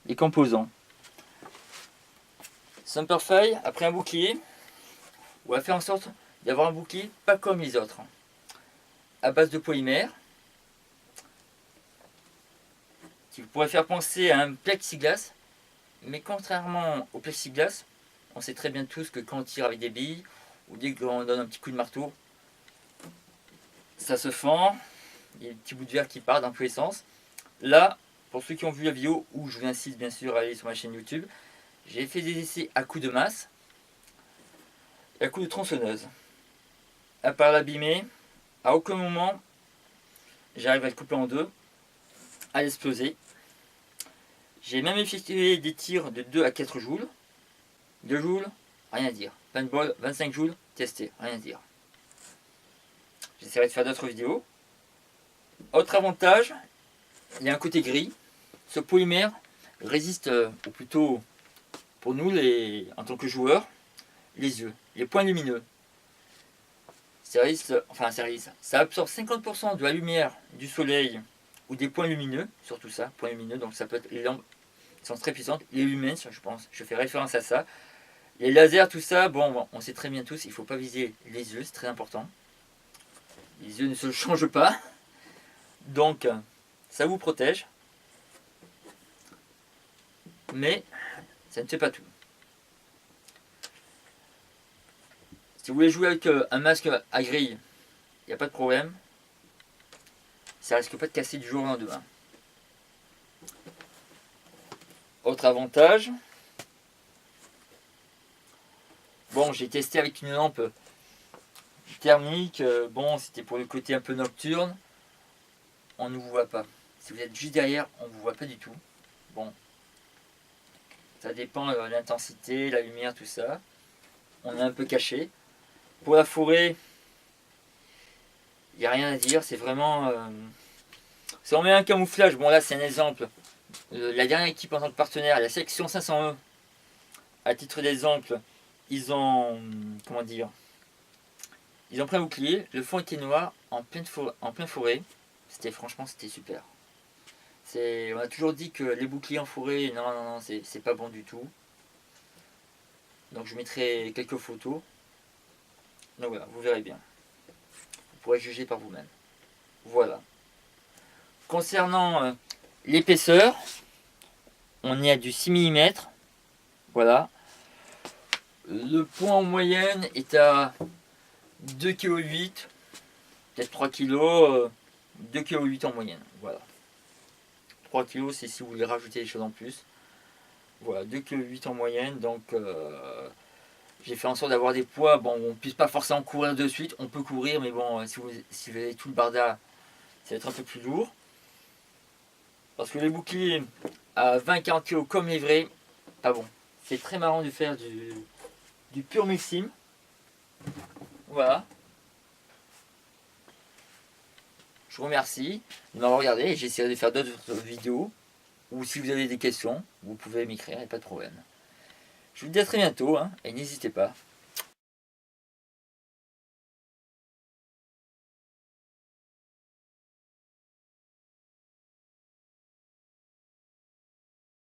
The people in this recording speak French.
les composants. Semperfy, après un bouclier, on va faire en sorte d'avoir un bouclier pas comme les autres, à base de polymère, qui pourrait faire penser à un plexiglas, mais contrairement au plexiglas, on sait très bien tous que quand on tire avec des billes, ou dès qu'on donne un petit coup de marteau, ça se fend, il y a des petits bouts de verre qui partent dans tous les sens. Là, pour ceux qui ont vu la vidéo, où je vous incite bien sûr à aller sur ma chaîne YouTube, j'ai fait des essais à coups de masse et à coups de tronçonneuse. À part l'abîmer, à aucun moment j'arrive à le couper en deux, à l'exploser. J'ai même effectué des tirs de 2 à 4 joules. 2 joules, rien à dire. Paintball, 25 joules, testé, rien à dire. J'essaierai de faire d'autres vidéos. Autre avantage, il y a un côté gris. Ce polymère résiste, ou plutôt pour nous en tant que joueurs, les yeux, les points lumineux. Ça absorbe 50% de la lumière du soleil ou des points lumineux, surtout ça, points lumineux, donc ça peut être les lampes qui sont très puissantes, les lumens, je pense, je fais référence à ça. Les lasers, tout ça, bon, on sait très bien tous, il ne faut pas viser les yeux, c'est très important. Les yeux ne se changent pas, donc ça vous protège, mais ça ne fait pas tout. Si vous voulez jouer avec un masque à grille, il n'y a pas de problème. Ça risque pas de casser du jour au lendemain. Autre avantage. Bon, j'ai testé avec une lampe thermique. Bon, c'était pour le côté un peu nocturne. On ne vous voit pas. Si vous êtes juste derrière, on ne vous voit pas du tout. Bon, ça dépend de l'intensité, la lumière, tout ça. On est un peu caché. Pour la forêt, il n'y a rien à dire. C'est vraiment... Si on met un camouflage, bon là c'est un exemple. La dernière équipe en tant que partenaire, la section 501, à titre d'exemple, ils ont... Comment dire, ils ont pris un bouclier, le fond était noir, en pleine forêt. Franchement, c'était super. On a toujours dit que les boucliers en forêt, non, c'est pas bon du tout. Donc je mettrai quelques photos. Donc voilà, vous verrez bien. Vous pourrez juger par vous-même. Voilà. Concernant l'épaisseur, on est à du 6 mm. Voilà. Le poids en moyenne est à 2,8 kg, peut-être 3 kg, 2,8 kg en moyenne. Voilà. 3 kg, c'est si vous voulez rajouter des choses en plus. Voilà, 2,8 kg en moyenne. Donc, j'ai fait en sorte d'avoir des poids. Bon, on ne puisse pas forcément courir de suite. On peut courir, mais bon, si vous avez tout le barda, ça va être un peu plus lourd. Parce que les boucliers à 20-40 kg comme les vrais, pas bon. C'est très marrant de faire du pur Maxime. Voilà. Je vous remercie de m'avoir regardé et j'essaierai de faire d'autres vidéos. Ou si vous avez des questions, vous pouvez m'écrire, il n'y a pas de problème. Je vous dis à très bientôt et n'hésitez pas.